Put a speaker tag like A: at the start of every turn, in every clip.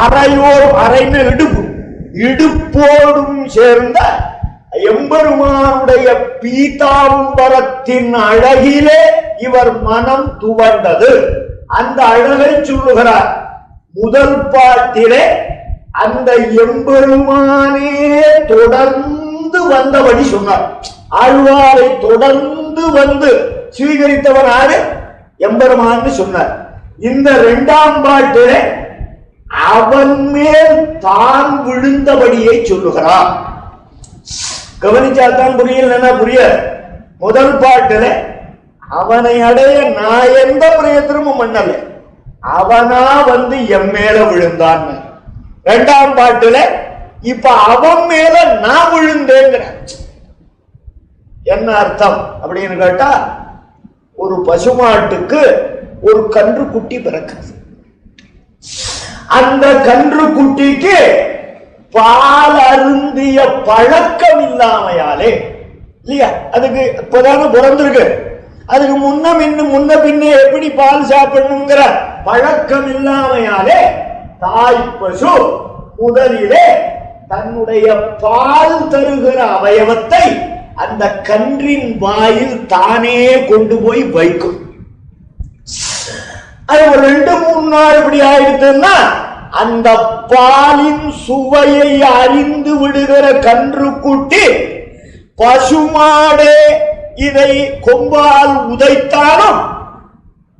A: அரையோர் அரைன இடுப்போடும் சேர்ந்த எம்பெருமானுடைய பீதாம்பரத்தின் அழகிலே இவர் மனம் துவண்டது. அந்த அழகை சொல்லுகிறார். முதல் பாட்டிலே அந்த எம்பெருமானே தொடர்ந்து வந்தபடி சொன்னார். ஆழ்வாரை தொடர்ந்து வந்து ஸ்வீகரித்தவர் யாரு? எம்பெருமான் சொன்னார். இந்த இரண்டாம் பாட்டிலே அவன் மேல் தான் விழுந்தபடியை சொல்லுகிறார். கவனிச்சாத்தான் புரியல, புரிய. முதல் பாட்டுல அவனை அடைய நான் எந்த பிரயத்தனமும் பண்ணல, அவனா வந்து என் மேல விழுந்தான். இரண்டாம் பாட்டுல இப்ப அவன் மேல நான் விழுந்தேங்கிற. என்ன அர்த்தம் அப்படின்னு கேட்டா, ஒரு பசுமாட்டுக்கு ஒரு கன்று குட்டி பிறக்கிறது. அந்த கன்று குட்டிக்கு பால் அருந்திய பழக்கம் இல்லாமையாலே இல்லையா, அதுக்கு இப்பதான பிறந்திருக்கு, அதுக்கு முன்ன பின்ன எப்படி பால் சாப்பிடணுங்கிற பழக்கம் இல்லாமையாலே தாய் பசு முதலிலே தன்னுடைய பால் தருகிற அவயவத்தை அந்த கன்றின் வாயில் தானே கொண்டு போய் வைக்கும். அது ஒரு 2-3 நாள் இப்படி ஆயிடுச்சுன்னா அந்த பாலின் சுவையை அறிந்து விடுகிற கன்று குட்டி பசுமாடே இதை கொம்பால் உதைத்தாலும்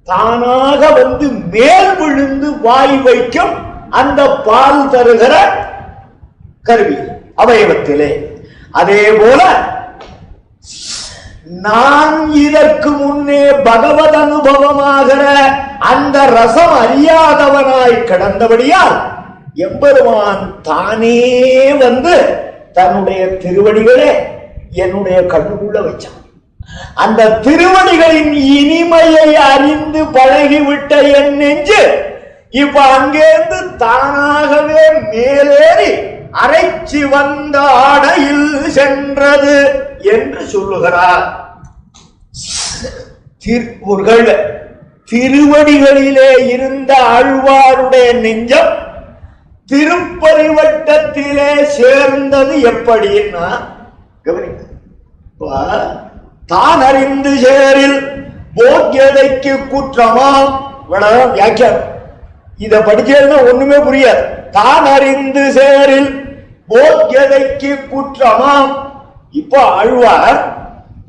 A: தானாக வந்து மேல் விழுந்து வாய் வைக்கும் அந்த பால் தருகிற கருவி அவயவத்திலே. அதே போல நான் இதற்கு முன்னே பகவத் அனுபவமாகிற அந்த ரசம் அறியாதவனாய் கிடந்தபடியால் எம்பெருமான் தானே வந்து தன்னுடைய திருவடிகளே என்னுடைய கண்ணுக்குள்ள வச்சான். அந்த திருவடிகளின் இனிமையை அறிந்து பழகிவிட்ட என் நெஞ்சு இப்ப அங்கேருந்து தானாகவே மேலேறி அரைச்சி வந்த ஆடையில் சென்றது என்று சொல்லுகிறார். திருவடிகளிலே இருந்த ஆழ்வாருடைய நெஞ்சம் திருப்பரிவட்டத்திலே சேர்ந்தது எப்படின்னா, கவனிக்க, தான் அறிந்து சேரில் போக்கியதைக்கு குற்றமாம். வியாக்கியம் இத படிச்சதுன்னா ஒண்ணுமே புரியாது. தான் அறிந்து சேரில் போக்கியதைக்கு குற்றமாம். இப்போ ஆழ்வார்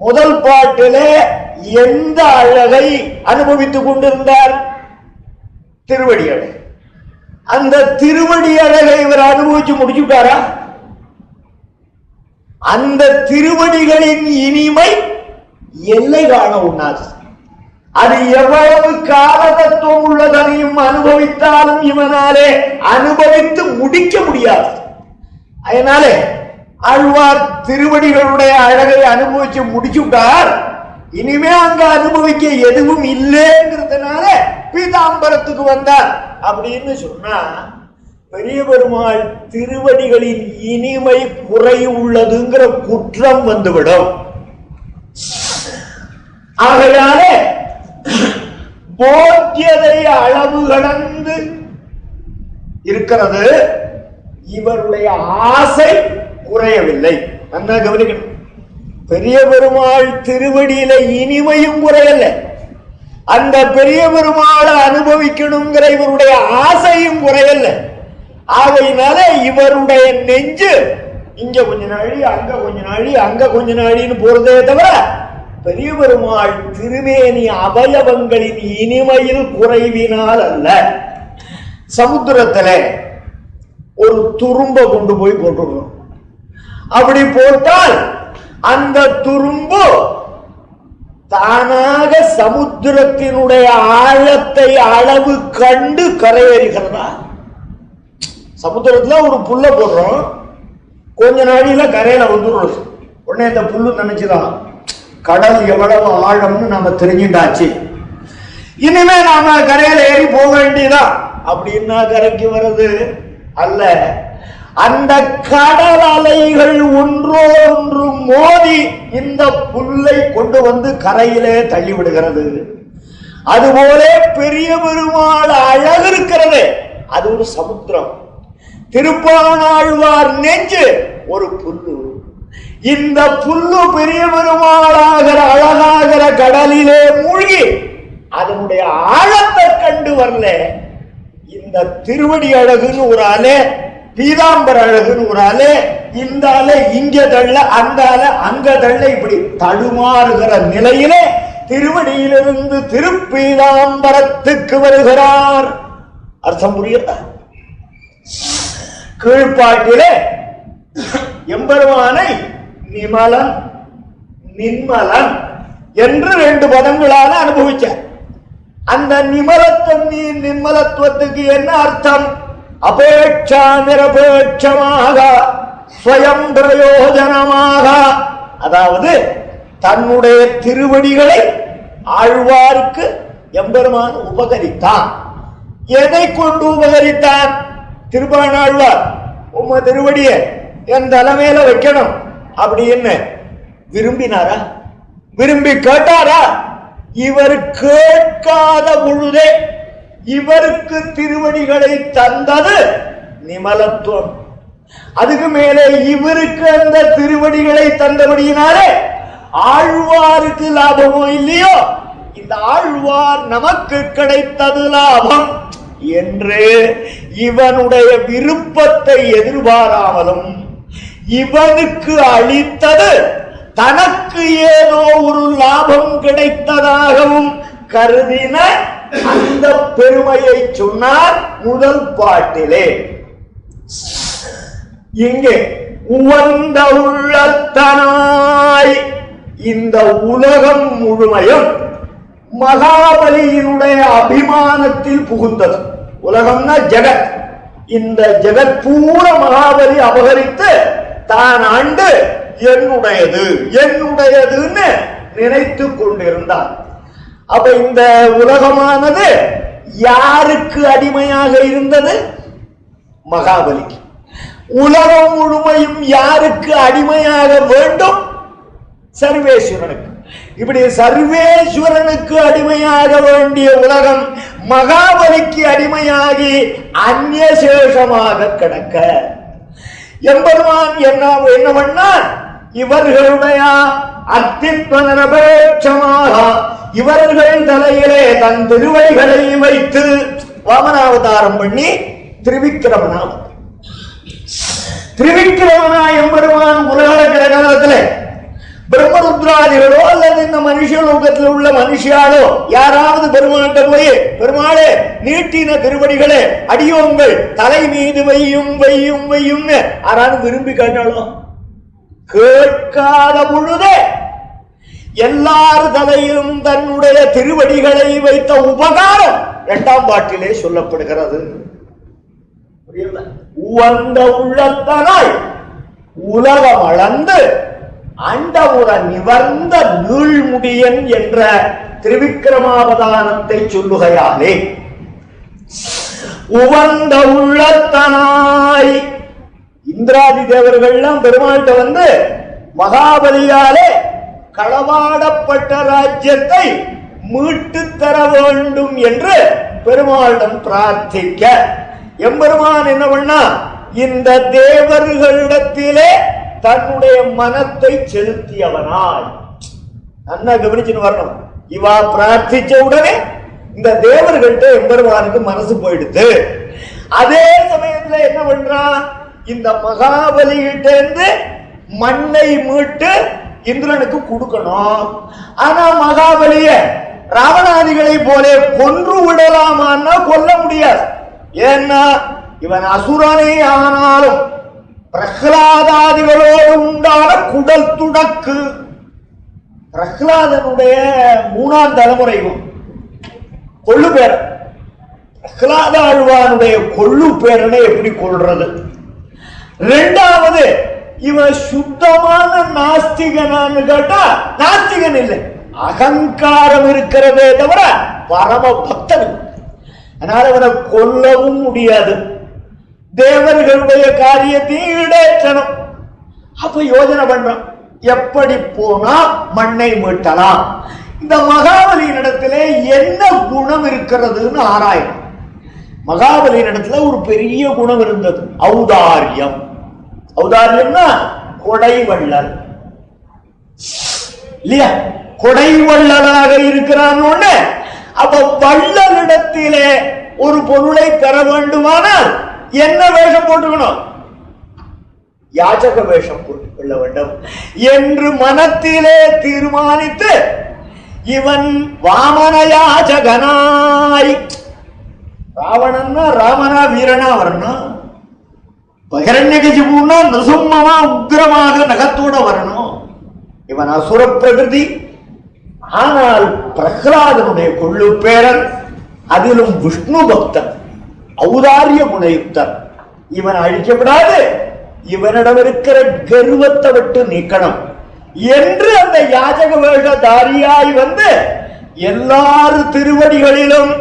A: முதல் பாட்டிலே எந்த அழகை அனுபவித்துக் கொண்டிருந்தார்? திருவடி அழகை. அந்த திருவடி அழகை இவர் அனுபவிச்சு முடிச்சுட்டாரா? அந்த திருவடிகளின் இனிமை எல்லை காண உண்ணாது. அது எவ்வளவு காலதத்துவம் உள்ளதனையும் அனுபவித்தாலும் இவனாலே அனுபவித்து முடிக்க முடியாது. அதனாலே ஆழ்வார் திருவடிகளுடைய அழகை அனுபவிச்சு முடிச்சுட்டார். இனிமே அங்க அனுபவிக்க எதுவும் இல்லைங்கிறதுனால பீதாம்பரத்துக்கு வந்தார் அப்படின்னு சொன்னா, பெரிய பெருமாள் திருவடிகளின் இனிமை குறை உள்ளதுங்கிற குற்றம் வந்துவிடும். ஆகையாலே போக்கியதை அளவு கடந்து இருக்கிறது. இவருடைய ஆசை குறையவில்லை. நன்றா கவனிக்கணும். பெரிய பெருமாள் திருவடியில இனிமையும் குறையல, அந்த பெரிய பெருமாளை அனுபவிக்கணுங்கிற இவருடைய ஆசையும் குறையல. ஆகையினால இவருடைய நெஞ்சு இங்க கொஞ்ச நாழி, அங்க கொஞ்ச நாழி, அங்க கொஞ்ச நாழின்னு போறதே தவிர பெரிய பெருமாள் திருமேனி அவயவங்களின் இனிமையில் குறைவினால் அல்ல. சமுத்திரத்துல ஒரு துரும்ப கொண்டு போய் போட்டுருக்கோம். அப்படி போட்டால் அந்த துரும்பு தானாக சமுத்திரத்தினுடைய ஆழத்தை அளவு கண்டு கரையேறுகிறதா? சமுத்திரத்துல ஒரு புல்ல போடுறோம், கொஞ்ச நாளில கரையில வந்துடுறோம். உடனே இந்த புல்லு நினைச்சுதான் கடல் எவ்வளவு ஆழம்னு நாம தெரிஞ்சுட்டாச்சு, இனிமே நாம கரையில ஏறி போக வேண்டியதான் அப்படின்னா கரைக்கு வர்றது அல்ல. அந்த கடல் அலைகள் ஒன்றோன்று மோதி இந்த புல்லை கொண்டு வந்து கரையிலே தள்ளி விடுகிறது. அதுபோல பெரிய பெருமாள் அழகு இருக்கிறது, அது ஒரு சமுத்திரம். திருப்பாணாழ்வார் நெஞ்சு ஒரு புல்லு. இந்த புல்லு பெரிய பெருமாளாகிற அழகாகிற கடலிலே மூழ்கி அதனுடைய ஆழத்தை கண்டு வரல. இந்த திருவடி அழகுன்னு ஒரு அலை, பீதாம்பர அழகுன்னு ஒரு அலை, இந்த அலை இங்க தள்ள, அந்த அலை அங்க தள்ள, இப்படி தடுமாறுகிற நிலையிலே திருவடியிலிருந்து திருப்பீதாம்பரத்துக்கு வருகிறார். அர்த்தம் புரியுதா? கீழ்பாட்டிலே எம்பெருமானை நிமலன் நின்மலன் என்று 2 பதங்களால அனுபவிச்சார். அந்த நிர்மலத்துவத்துக்கு என்ன அர்த்தம்? அபேட்சா நிரபேட்சமாக ஸ்வயம் பிரயோஜனமாக, அதாவது தன்னுடைய திருவடிகளை ஆழ்வாருக்கு எம்பெருமான் உபகரித்தான். எதை கொண்டு உபகரித்தான்? திருப்பாணாழ்வார் உம்ம திருவடிய என் தலைமையில வைக்கணும் அப்படின்னு விரும்பினாரா? விரும்பி கேட்டாரா? இவர் கேட்காத பொழுதே இவருக்கு திருவடிகளை தந்தது நிமலத்துவம். அதுக்கு மேலே இவருக்கு அந்த திருவடிகளை தந்தபடியினாலே ஆழ்வாருக்கு லாபமோ இல்லையோ, இந்த ஆழ்வார் நமக்கு கிடைத்தது லாபம் என்று இவனுடைய விருப்பத்தை எதிர்பாராமலும் இவனுக்கு அளித்தது தனக்கு ஏதோ ஒரு லாபம் கிடைத்ததாகவும் கருதின அந்த பெருமையை சொன்னார் முதல் பாட்டிலே. இங்கே உவந்த உள்ளத்தனாய் இந்த உலகம் முழுமையும் மகாபலியினுடைய அபிமானத்தில் புகுந்தது. உலகம்னா ஜெகத். இந்த ஜெகத் பூர மகாபலி அபகரித்து தான் ஆண்டு என்னுடையது என்னுடையதுன்னு நினைத்து கொண்டிருந்தார். அப்ப இந்த உலகமானது யாருக்கு அடிமையாக இருந்தது? மகாபலிக்கு. உலகம் முழுமையும் யாருக்கு அடிமையாக வேண்டும்? சர்வேஸ்வரனுக்கு. இப்படி சர்வேஸ்வரனுக்கு அடிமையாக வேண்டிய உலகம் மகாபலிக்கு அடிமையாகி அந்நியசேஷமாக கிடக்க எம்பெருமான் என்ன பண்ணார்? இவர்களுடைய அத்தித்வனபேட்சமாக இவர்கள் தலையிலே தன் திருவடிகளை வைத்து வாமனாவதாரம் பண்ணி திரிவிக்கிரமனா எம்பெருமான் உலகிற காலத்தில் பிரம்மருத்ராதிகளோ அல்லது இந்த மனுஷ லோகத்தில் உள்ள மனுஷியாலோ யாராவது பெருமாட்ட போய் பெருமாளே நீட்டின திருவடிகளே அடியோங்கள் தலை மீது வையும் வையும் வையும் யாராவது விரும்பி கேட்டாலும் கேட்காத பொழுதே எல்லார் தலையிலும் தன்னுடைய திருவடிகளை வைத்த உபகாரம் 2ஆம் பாட்டிலே சொல்லப்படுகிறது. உவந்த உள்ளத்தனாய் உலகம் அளந்து அண்டமுற நிவர்ந்த நீழ்முடியன் என்ற திரிவிக்கிரமாவதானத்தை சொல்லுகையாலே உவந்த உள்ளத்தனாய் இந்திராதி தேவர்கள்லாம் பெருமாள்கிட்ட வந்து மகாபலியாலே களவாடப்பட்ட ராஜ்யத்தை மீட்டு தர வேண்டும் என்று பெருமாளிடம் பிரார்த்திக்க எம்பெருமான் என்ன பண்ணா? இந்த தேவர்களிடத்திலே தன்னுடைய மனத்தை செலுத்தியவனாய். நல்லா கவனிச்சுன்னு வரணும். இவா பிரார்த்திச்ச உடனே இந்த தேவர்கள்ட்ட எம்பெருமானுக்கு மனசு போயிடுது. அதே சமயத்துல என்ன பண்றான்? இந்த மகாபலிகிட்ட இருந்து மண்ணை மீட்டு இந்திரனுக்கு கொடுக்கணும். ஆனா மகாபலிய ராவணாதிகளை போல கொன்று விடலாமான்னா கொல்ல முடியாது. ஏன்னா இவன் அசுரனே ஆனாலும் பிரஹ்லாதாதிகளோடு உண்டான குடல் துடக்கு. பிரஹ்லாதனுடைய 3ஆம் தலைமுறைக்கும் கொள்ளு பேர் பிரஹ்லாத ஆழ்வானுடைய கொள்ளு பேரனை எப்படி கொள்றது? 2வது இவன் சுத்தமான நாஸ்திகனான்னு கேட்டா நாஸ்திகன் இல்லை, அகங்காரம் இருக்கிறதே தவிர பரம பக்தன். அதனால இவனை கொல்லவும் முடியாது. தேவர்களுடைய காரியத்தை ஈடேற்றணும். அப்ப யோஜனை பண்றான், எப்படி போனா மண்ணை மீட்டலாம்? இந்த மகாபலியின் இடத்திலே என்ன குணம் இருக்கிறதுன்னு ஆராயணும். மகாபலியின் இடத்துல ஒரு பெரிய குணம் இருந்தது, ஔதாரியம். ஔதாரியம்னா கொடை வள்ளல் இல்லையா? கொடை வள்ளலாக இருக்கிறான். அப்ப வள்ளலிடத்திலே ஒரு பொருளை பெற வேண்டுமானால் என்ன வேஷம் போட்டுக்கணும்? யாச்சக வேஷம் போட்டுக் கொள்ள வேண்டும் என்று மனத்திலே தீர்மானித்து இவன் வாமன யாச்சகனாய், ராவணன்னா ராமனா வீரனா வரணும், பகிரண்யகசிபுன்னா நசும்மமா உக்கிரமாக நகத்தோட வரணும். இவன் அசுர பிரகிருதி. ஆனால் பிரகலாதனுடைய கொள்ளு பேரன், அதிலும் விஷ்ணு பக்தன், ஔதாரிய குணயுக்தன். இவன் அழிக்கப்படாது, இவனிடம் இருக்கிற கர்வத்தை விட்டு நீக்கணும் என்று அந்த யாஜக வேஷதாரியாய் வந்து எல்லார் திருவடிகளிலும்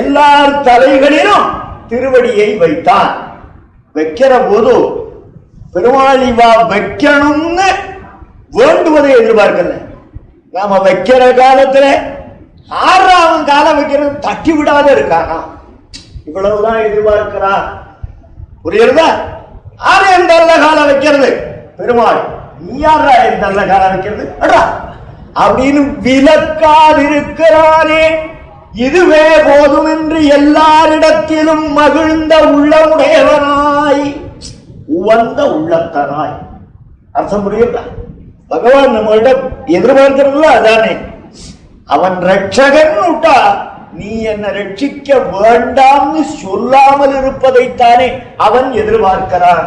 A: எல்லார் தலைகளிலும் திருவடியை வைத்தான். வைக்கிற போது பெருமாளிவா வைக்கணும்னு வேண்டுவதை எதிர்பார்க்கல. நாம வைக்கிற காலத்துல ஆறாம் காலம் வைக்கிறது தட்டி விடாத இருக்கானா, இவ்வளவுதான் எதிர்பார்க்கிறான். புரியுறதா? ஆறு எந்த காலம் வைக்கிறது பெருமாள், நீ யாரா எந்த காலம் வைக்கிறது அப்படின்னு விலக்காதிருக்கிறானே. இதுவே போதும் என்று எல்லாரிடத்திலும் மகிழ்ந்த உள்ளமுடையவனாய், உவந்த உள்ளத்தனாய். அர்த்தம் புரியுதா? பகவான் நம்மள்ட எதிர்பார்க்கிறதுல அதானே. அவன் ரட்சகன் விட்டா நீ என்ன ரட்சிக்க வேண்டாம்னு சொல்லாமல் இருப்பதைத்தானே அவன் எதிர்பார்க்கிறான்.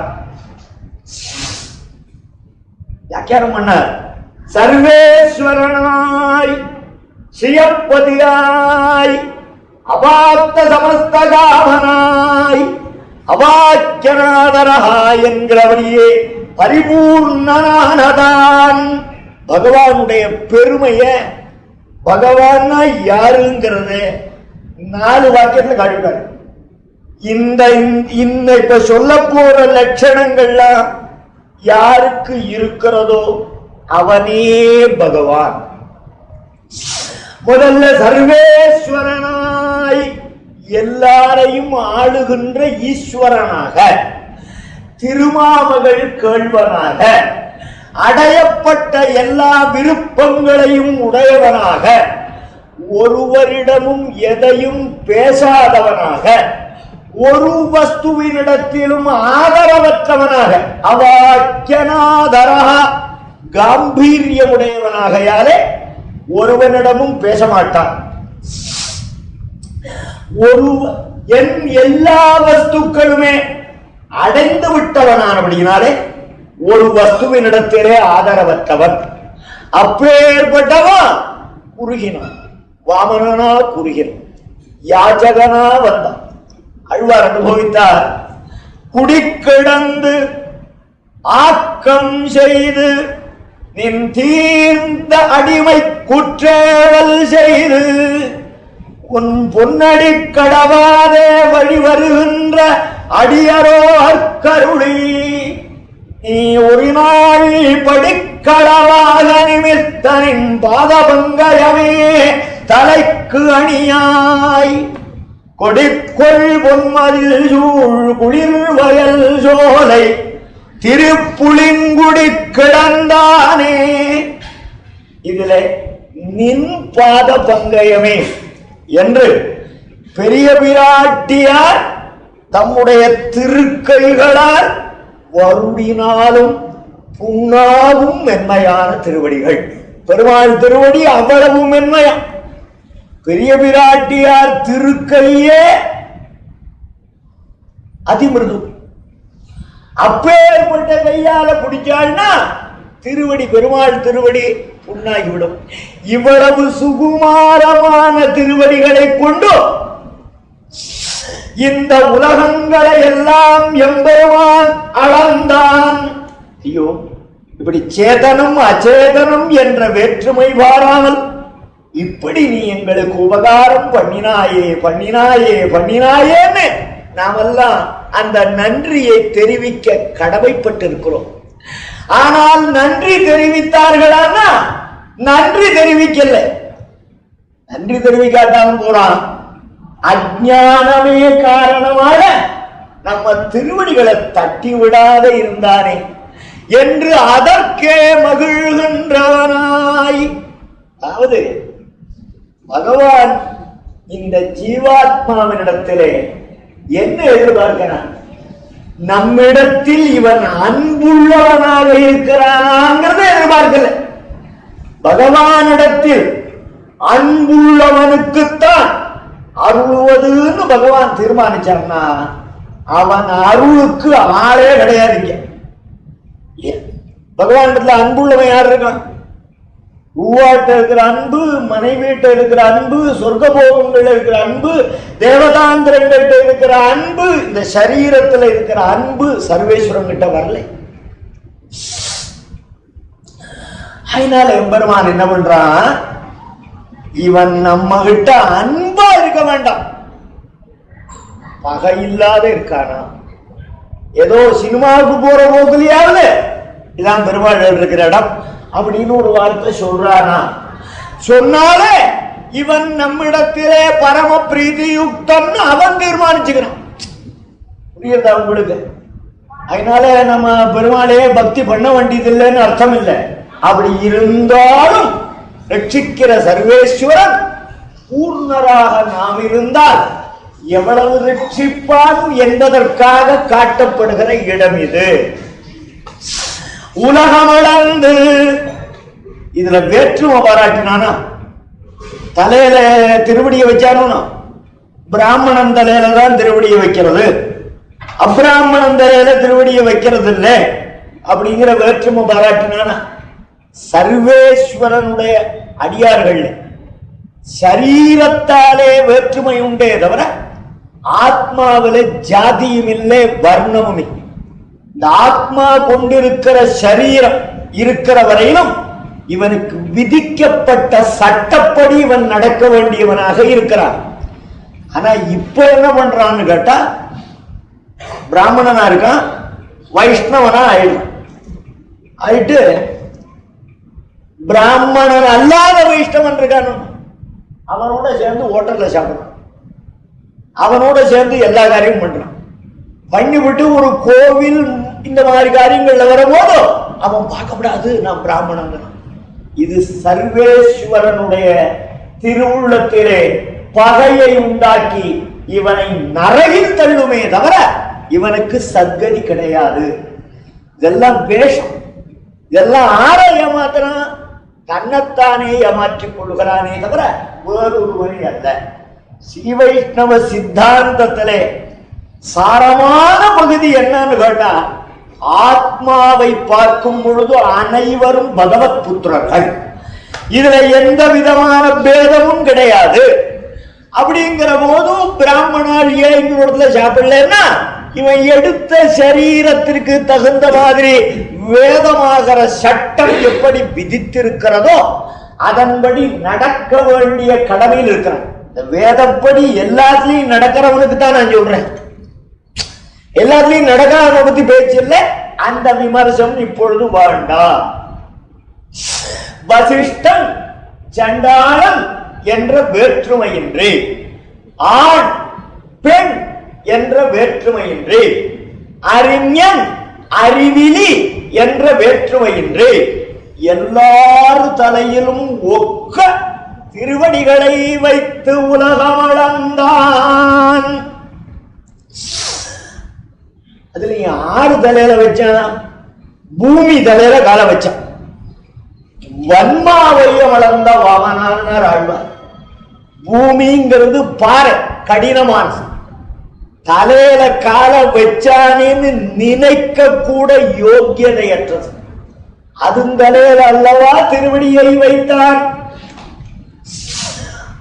A: வியாக்கியானம் பண்ண சர்வேஸ்வரனாய், ஸ்ரீயப்பதியாய், அபாத்த சமஸ்தகாமனாய், அவாக்கியநாதராய் என்கிறவரையே பரிபூர்ணனானதான். பகவானுடைய பெருமைய, பகவான் யாருங்கிறது 4 வாக்கியத்துல காட்டுறாரு. இந்த இப்ப சொல்ல போற லட்சணங்கள்லாம் யாருக்கு இருக்கிறதோ அவனே பகவான். முதல்ல சர்வேஸ்வரனாய், எல்லாரையும் ஆளுகின்ற ஈஸ்வரனாக, திருமாமகள் கேள்வனாக, அடையப்பட்ட எல்லா விருப்பங்களையும் உடையவனாக, ஒருவரிடமும் எதையும் பேசாதவனாக, ஒரு வஸ்துவினிடத்திலும் ஆதரவற்றவனாக, அவாக்கியநாதரா காம்பீரியமுடையவனாகையாலே ஒருவனிடமும் பேச மாட்டான். எல்லா வஸ்துக்களுமே அடைந்து விட்டவனானபடியினாலே ஒரு வஸ்துவினிடத்திலே ஆதரவற்றவன். அப்பேற்பட்டவன் குறுகினான், வாமனனா குறுகினான், யாஜகனா வந்தான். அழ்வார் அனுபவித்தார். குடிக்கிடந்து ஆக்கம் செய்து நின் தீர்ந்த அடிமை குற்றேவல் செய்து உன் பொன்னடி கடவாதே வழி வருகின்ற அடியரோ அற்கருளி நீ ஒரு நாள் படிக்களவாக நிமித்தனின் பாதபங்கயமே தலைக்கு அணியாய் கொடிக்கொள் பொன்மதில் சூழ் குளிர் வயல் சோலை திருப்புளிங்குடி கிடந்தானே. இதுல நின் பாத பங்கயமே என்று பெரிய பிராட்டியார் தம்முடைய திருக்கைகளால் வருடினாலும் புண்ணாவும் மென்மையான திருவடிகள். பெருமாள் திருவடி அவ்வளவு மென்மையா. பெரிய பிராட்டியார் திருக்கையே அதிமிருது. அப்பேற்பட்ட கையால பிடிச்சாள்னா திருவடி, பெருமாள் திருவடி புண்ணாகிவிடும். இவ்வளவு சுகுமாரமான திருவடிகளை கொண்டு இந்த உலகங்களை எல்லாம் எம்பெருமான் அளந்தான். ஐயோ, இப்படி சேதனம் அச்சேதனம் என்ற வேற்றுமை பாராமல் இப்படி நீ எங்களுக்கு உபகாரம் பண்ணினாயே பண்ணினாயே பண்ணினாயேன்னு நாமெல்லாம் அந்த நன்றியை தெரிவிக்க கடமைப்பட்டிருக்கிறோம். ஆனால் நன்றி தெரிவித்தார்களானா நன்றி தெரிவிக்கல. நன்றி தெரிவிக்காட்டாலும் போறான். அஞ்ஞானமே காரணமாக நம்ம திருவடிகளை தட்டி விடாத இருந்தானே என்று அதற்கே மகிழ்கின்றவனாய். அதாவது பகவான் இந்த ஜீவாத்மாவினிடத்திலே என்ன எதிர்பார்க்கிறான்? நம்மிடத்தில் இவன் அன்புள்ளவனாக இருக்கிறாங்கிறத எதிர்பார்க்கல. பகவானிடத்தில் அன்புள்ளவனுக்குத்தான் அருள்வதுன்னு பகவான் தீர்மானிச்சார்னா அவன் அருளுக்கு ஆளே கிடையாதுங்க. பகவானிடத்துல அன்புள்ளவன் யார் இருக்கான்? உருவாட்ட இருக்கிற அன்பு, மனைவிட்ட இருக்கிற அன்பு, சொர்க்கபோகங்கள் இருக்கிற அன்பு, தேவதாந்திரங்கிட்ட இருக்கிற அன்பு, இந்த சரீரத்தில் இருக்கிற அன்பு சர்வேஸ்வரன் கிட்ட வரல. அதனால எம்பெருமான் என்ன பண்றான்? இவன் நம்ம கிட்ட அன்பா இருக்க வேண்டாம், பகை இல்லாத இருக்கானா. ஏதோ சினிமாவுக்கு போற போக்குலையாவது இதான் பெருமாள் இருக்கிற இடம் அப்படின்னு ஒரு வார்த்தை சொல்றானா, சொன்னாலே இவன் நம்மிடத்திலே பரம பிரீதி யுக்தம்னு அவன் தீர்மானிச்சுக்கிறான். புரியுதா உங்களுக்கு? அதனால நம்ம பெருமாளையே பக்தி பண்ண வேண்டியதில்லைன்னு அர்த்தம் இல்லை. அப்படி இருந்தாலும் ரட்சிக்கிற சர்வேஸ்வரன் பூர்ணராக நாம் இருந்தால் எவ்வளவு ரட்சிப்பான் என்பதற்காக காட்டப்படுகிற இடம் இது. உலகமளந்து இதுல வேற்றுமை பாராட்டினானா, தலையில திருவடியை வச்சானோ, பிராமணன் தலையில தான் திருவடியை வைக்கிறது, அப்பிராமணன் தலையில திருவடியை வைக்கிறது இல்லை அப்படிங்கிற வேற்றுமை பாராட்டினானா. சர்வேஸ்வரனுடைய அடியார்கள் சரீரத்தாலே வேற்றுமை உண்டே தவிர ஆத்மாவிலே ஜாதியும் இல்லை, வர்ணமும் இல்லை. இந்த ஆத்மா கொண்டிருக்கிற சரீரம் இருக்கிற வரையிலும் இவனுக்கு விதிக்கப்பட்ட சட்டப்படி இவன் நடக்க வேண்டியவனாக இருக்கிறான். ஆனா இப்ப என்ன பண்றான்னு கேட்டா, பிராமணனா இருக்கான், வைஷ்ணவனா ஆயிட்டு பிராமணன் அல்லாத வைஷ்ணவன் இருக்கான், அவனோட சேர்ந்து ஹோட்டல்ல சாப்பிடுறான், அவனோட சேர்ந்து எல்லா காரியமும் பண்றான். பண்ணிவிட்டு ஒரு கோவில் இந்த மாதிரி காரியங்கள்ல வரும்போது அவன் பார்க்கப்படாது நான் பிராமணன். இது சர்வேஸ்வரனுடைய திருவுள்ளத்திலே பகையை உண்டாக்கி இவனை நரகில் தள்ளுமே தவிர இவனுக்கு சத்கதி கிடையாது. இதெல்லாம் வேஷம், இதெல்லாம் ஆரை ஏமாத்தினான், தன்னைத்தானே ஏமாற்றிக் கொள்கிறானே தவிர வேறொருவனை அல்ல. ஸ்ரீ வைஷ்ணவ சித்தாந்தத்திலே சாரமான பகுதி என்னன்னு கேட்டா, ஆத்மாவை பார்க்கும் பொழுது அனைவரும் பகவத் புத்திரர்கள், இதுல எந்த விதமான பேதமும் கிடையாது. அப்படிங்கிற போதும் பிராமணர் ஏன் இந்த இடத்துல சாப்பிடலன்னா, இவன் எடுத்த சரீரத்திற்கு தகுந்த மாதிரி வேதமாகிற சட்டம் எப்படி விதித்திருக்கிறதோ அதன்படி நடக்க வேண்டிய கடமையில் இருக்கிறான். இந்த வேதப்படி எல்லாத்துலயும் நடக்கிறவனுக்கு தான் நான் சொல்றேன், எல்லாத்துலயும் நடக்காத பத்தி பேச்சு இல்லை. அந்த விமர்சனம் இப்பொழுது வேண்டாம். வசிஷ்டன் சண்டாளன் என்ற வேற்றுமையின்றி, ஆண் பெண் என்ற வேற்றுமையின்றி, அறிஞன் அறிவிலி என்ற வேற்றுமையின்றி எல்லார் தலையிலும் ஒக்க திருவடிகளை வைத்து உலகமளந்தான். அதுல யாரு தலையில வச்சான்? பூமி தலையில கால வச்சான். வன்மாவைய வளர்ந்த வாமனார் ஆழ்வார். பூமிங்கிறது பாறை, கடினமான, தலையில கால வச்சானேன்னு நினைக்க கூட யோக்கியதையற்றது. அதுவும் தலையில அல்லவா திருவடியை வைத்தான்.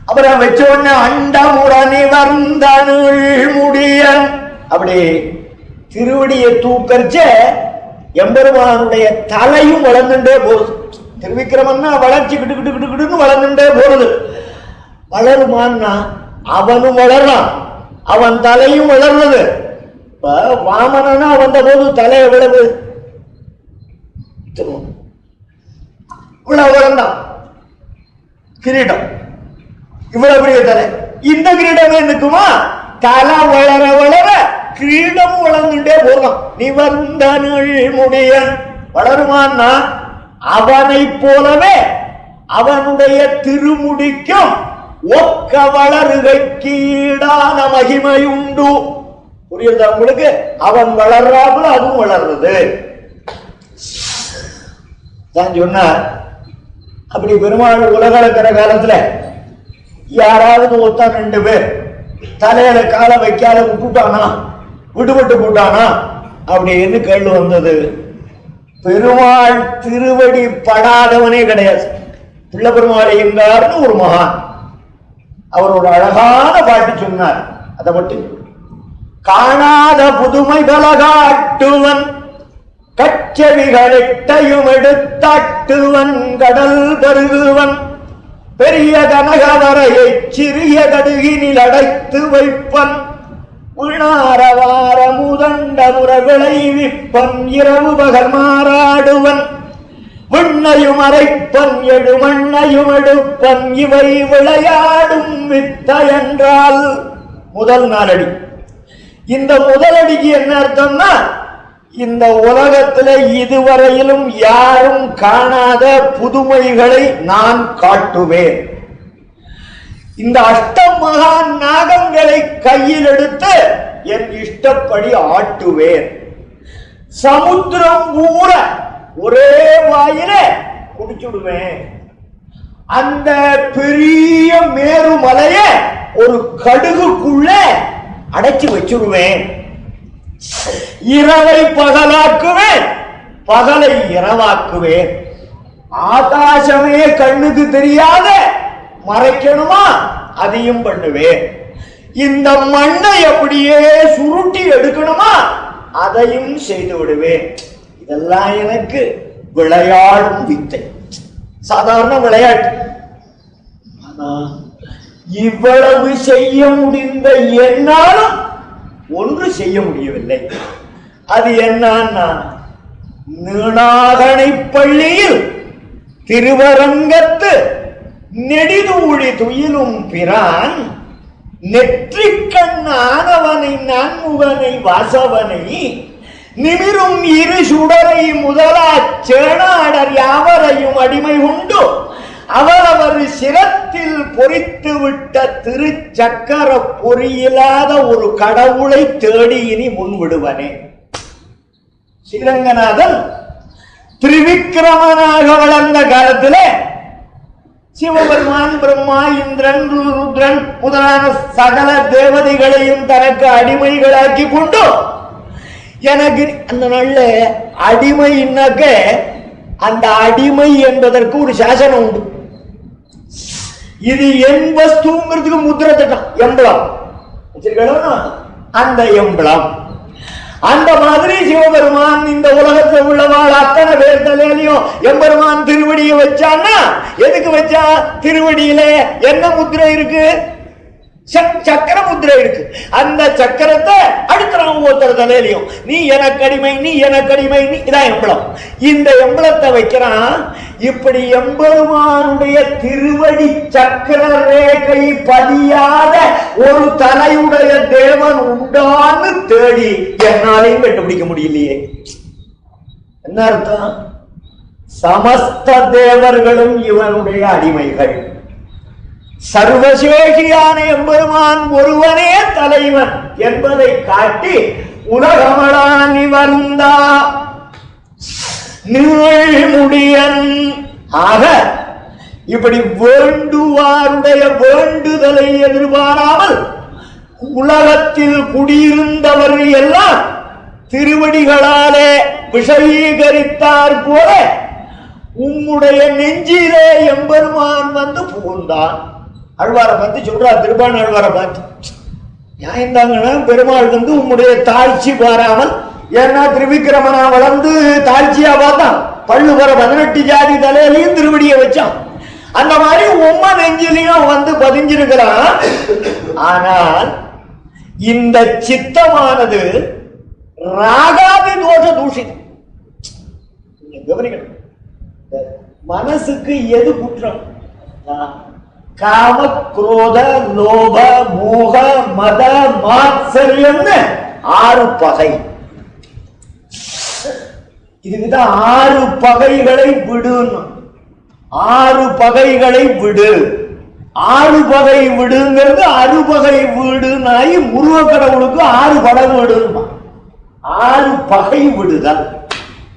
A: அப்புறம் வச்ச உடனே அண்டமுடனே வந்தானுள் முடிய அப்படி திருவடியை தூக்கரிச்ச எம்பெருமானுடைய தலையும் வளர்ந்துட்டே போகுது. திருவிக்கிரமன்னா வளர்ச்சி கிட்டு கிட்டு கிட்டு கிட்டுன்னு வளர்ந்துட்டே போறது. வளருமான்னா அவனும் வளர்றான், அவன் தலையும் வளர்றது. இப்ப வாமனா வந்த போது தலை எவ்வளவு இவ்வளவு வளர்ந்தான், கிரீடம் இவ்வளவு பெரிய தலை. இந்த கிரீடமே நிற்குமா? தலை வளர வளர கிரீடம் வளர்ந்துட்டே போகலாம். நிவர்ந்த முடியன் வளருமான்னா அவனை போலவே அவனுடைய திருமுடிக்கும் ஒக்க வளருகைக்கு ஈடான மகிமை உண்டு. புரியுதா உங்களுக்கு? அவன் வளர்றாப்புல அதுவும் வளர்றது தான் சொன்னார். அப்படி பெருமாள் உலகளக்கிற காலத்துல யாராவது ஒருத்தன் 2 பேர் தலையில காலை வைக்காத விட்டுட்டானா, விடுபட்டு போட்டானா அப்படின்னு கேள்வி வந்தது. பெருமாள் திருவடி படாதவனே கிடையாது. பிள்ளை பெருமாள் எங்காருன்னு ஒரு மகான் அவர் ஒரு அழகான பாட்டு சொன்னார். அதை மட்டும் காணாத புதுமை பலகாட்டுவன் கச்சவிகளெட்டையும் எடுத்தாட்டுவன் கடல் பருகுவன் பெரிய கனகவரையை சிறிய கடுகினில் அடைத்து வைப்பன் விணாரவார முதண்ட முற விளைவிப்பன் இரவு பகல் மாறாடுவன் விண்ணையும் அரைப்பன் எழுமண்ணையும் எடுப்பன் இவை விளையாடும் வித்த என்றால் முதல் நாளடி. இந்த முதலடிக்கு என்ன அர்த்தம்னா, இந்த உலகத்துல இதுவரையிலும் யாரும் காணாத புதுமைகளை நான் காட்டுவேன். இந்த அஷ்டமகான் நாகங்களை கையில் எடுத்து என் இஷ்டப்படி ஆட்டுவேன். சமுத்திரம் பூர ஒரே வாயில குடிச்சுடுவேன். அந்த பெரிய மேருமலைய ஒரு கடுகுக்குள்ள அடைச்சு வச்சுடுவேன். இரவை பகலாக்குவேன், பகலை இரவாக்குவேன். ஆகாசமே கண்ணுக்கு தெரியாத மறைக்கணுமா அதையும் பண்ணுவேன். இந்த மண்ணை அப்படியே சுருட்டி எடுக்கணுமா அதையும் செய்து விடுவேன். இதெல்லாம் எனக்கு விளையாடும் வித்தை, சாதாரண விளையாட்டு. ஆனா இவ்வளவு செய்ய முடிந்த என்னாலும் ஒன்று செய்ய முடியவில்லை. அது என்னன்னா, நீணாகனை பள்ளியில் திருவரங்கத்து நெடிதூழி துயிலும் பிரான் நெற்றிக்கண் ஆனவனை நான்முகனை வாசவனை நிமிரும் இரு சுடரை முதலா சேனாடர் யாவரையும் அடிமை உண்டு அவரவர் சிரத்தில் பொறித்து விட்ட திருச்சக்கர பொறியில்லாத ஒரு கடவுளை தேடி இனி முன்விடுவனே. ஸ்ரீரங்கநாதன் திரிவிக்கிரமனாக வளர்ந்த காலத்துல சிவபெருமான் பிரம்மா இந்திரன் ருத்ரன் முதலான சகல தேவதைகளையும் தனக்கு அடிமைகளாக்கி கொண்டு, எனக்கு அந்த நாள்ல அடிமைன்னாக்க அந்த அடிமை என்பதற்கு ஒரு சாசனம் உண்டு. இது என் வஸ்துங்கிறதுக்கு முத்திரை தட்டம், எம்பளம் வச்சிருக்கணும். அந்த எம்பளம் அந்த மாதிரி சிவபெருமான் இந்த உலகத்தில் உள்ளவாள் அத்தனை பேர் தலையிலையும் எம்பெருமான் திருவடியை வச்சான்னா எதுக்கு வச்சா? திருவடியில என்ன முத்திரை இருக்கு? சக்கர முத்திரை இருக்கு. அந்த சக்கரத்தை அடுத்த ஒருத்தர் தலையிலையும் நீ எனக்கு அடிமை, நீ எனக்கு அடிமை, நீ இதான் எம்பளம். இந்த எம்பளத்தை வைக்கிறான். இப்படி எம்பெருமானுடைய திருவடி சக்கர ரேகை பதியாத ஒரு தலையுடைய தேவன் உண்டான்னு தேடி என்னாலையும் கண்டுபிடிக்க முடியலையே. என்ன அர்த்தம்? சமஸ்த தேவர்களும் இவனுடைய அடிமைகள். சர்வசேஷியான எம்பெருமான் ஒருவனே தலைவன் என்பதை காட்டி உலகமளான் வருந்தா நீழ்முடியன் ஆக இப்படி வேண்டுவாருடைய வேண்டுதலை எதிர்பாராமல் உலகத்தில் குடியிருந்தவர்கள் எல்லாம் திருவடிகளாலே விஷயீகரித்தார் போல உம்முடைய நெஞ்சிலே எம்பெருமான் வந்து புகுந்தான். அழ்வாரை பார்த்து சொல்றார், திருப்பான் அழ்வாரை பார்த்து நியாயந்தாங்கன்னா பெருமாள் வந்து உம்முடைய தாழ்ச்சி பாராமல், ஏன்னா திருவிக்கிரமனா வளர்ந்து தாழ்ச்சியா பார்த்தான், பள்ளு வர 18 ஜாதி தலையிலையும் திருவடியை வச்சான். அந்த மாதிரி உம்ம நெஞ்சிலையும் வந்து பதிஞ்சிருக்கிறான். ஆனால் இந்த சித்தமானது ராகாதி தோஷ தூஷிதம். கவனிக்கணும், மனசுக்கு எது குற்றம்? காம குரோத லோப மோக மத மாத்சரியம்னு 6 பகை. இதுக்குதான் 6 பகைகளை விடுன்னு. 6 பகைகளை விடு. 6 பகை விடுங்கிறது அறுபகை வீடுனாயி முருக கடவுளுக்கு 6 படகு விடுமா. 6 பகை விடுதல்.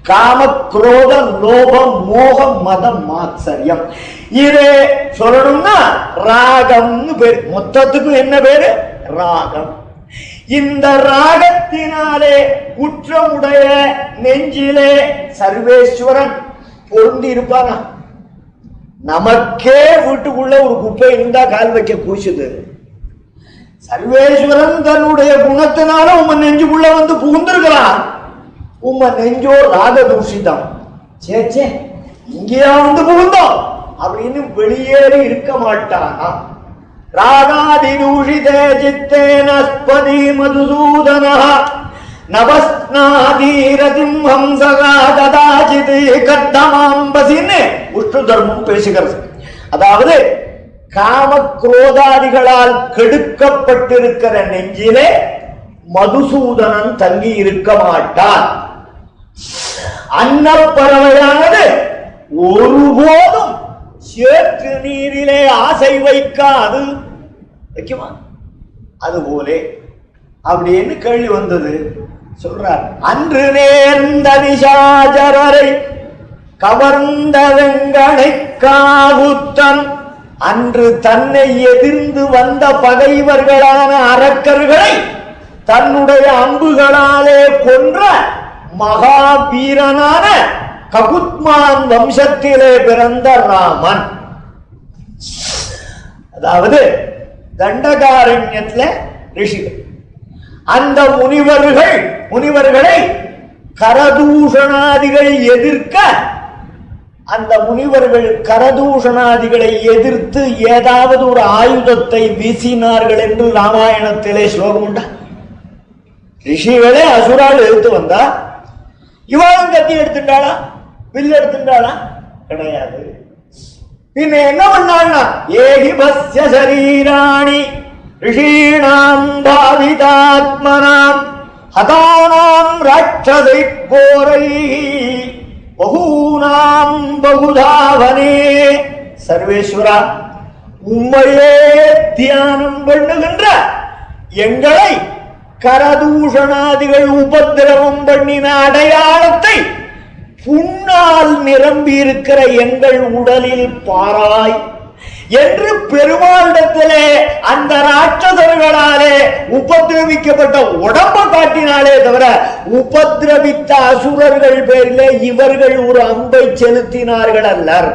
A: காம குரோத லோபம் மோகம் மதம் மாத்சரியம். இதை சொல்லணும்னா ராகம்னு பேரு. மொத்தத்துக்கு என்ன பேரு? ராகம். இந்த ராகத்தினாலே குற்றமுடைய நெஞ்சிலே சர்வேஸ்வரன் பொருந்தி இருப்பானா? நமக்கே வீட்டுக்குள்ள ஒரு குப்பை இருந்தா கால் வைக்க கூச்சுது. சர்வேஸ்வரன் தன்னுடைய குணத்தினால உங்க நெஞ்சுக்குள்ள வந்து புகுந்திருக்கிறான். உங்க நெஞ்சோ ராக தூஷிதம். சேச்சே இங்கேயா வந்து புகுந்தோம் அப்படின்னு வெளியேறி இருக்க மாட்டானா? ராகாதி தூஷிதே சித்தே நஸ்பதி மதுசூதன நவஸ்நாதீரதிம் ஹம்சகா கதாசித் கத்தமாம்பசின்னு விஷ்ணு தர்மம் பேசுகிறது. அதாவது காம குரோதாதிகளால் கெடுக்கப்பட்டிருக்கிற நெஞ்சிலே மதுசூதனன் தங்கி இருக்க மாட்டான். அன்னப்பறவையானது ஒருபோதும் சேற்று நீரிலே ஆசை வைக்காது. வைக்குமா? அதுபோலே அப்படின்னு கேள்வி வந்தது. சொல்றார், அன்று நேர்ந்த நிசாச்சரரை கவர்ந்த வெங்கனை காவுத்தன் அன்று தன்னை எதிர்ந்து வந்த பகைவர்களான அரக்கர்களை தன்னுடைய அம்புகளாலே கொன்ற மகாவீரனான ககுத்மான் வம்சத்திலே பிறந்த ராமன். அதாவது தண்டகாரண்யத்துல ரிஷிகள் அந்த முனிவர்களை கரதூஷணாதிகள் எதிர்க்க, அந்த முனிவர்கள் கரதூஷணாதிகளை எதிர்த்து ஏதாவது ஒரு ஆயுதத்தை வீசினார்கள் என்று ராமாயணத்திலே ஸ்லோகம் உண்டா? ரிஷிகளே அசுரால் எடுத்து வந்தா இவாளும் கத்தி எடுத்துட்டாளா? வில் எடுத்துட்டாளா? கிடையாது. பின்ன என்ன பண்ணாள்னா, ஏகி பஸ்ய சரீராணி ரிஷீணாம் பாவிதாத்மனாம் ஹதானாம் ராட்சதை கோரை பகூனாம் பகுதாவனே. சர்வேஸ்வரா, உம்மையே தியானம் பண்ணுகின்ற எங்களை கரதூஷணாதிகள் உபதிரவம் பண்ணின அடையாளத்தை புண்ணால் நிரம்பி இருக்கிற எங்கள் உடலில் பாராய் என்று பெருமாளிடத்திலே அந்த ராட்சசர்களாலே உபதிரவிக்கப்பட்ட உடம்ப காட்டினாலே தவிர உபதிரவித்த அசுரர்கள் பேரிலே இவர்கள் ஒரு அம்பை செலுத்தினார்கள் அல்லர்.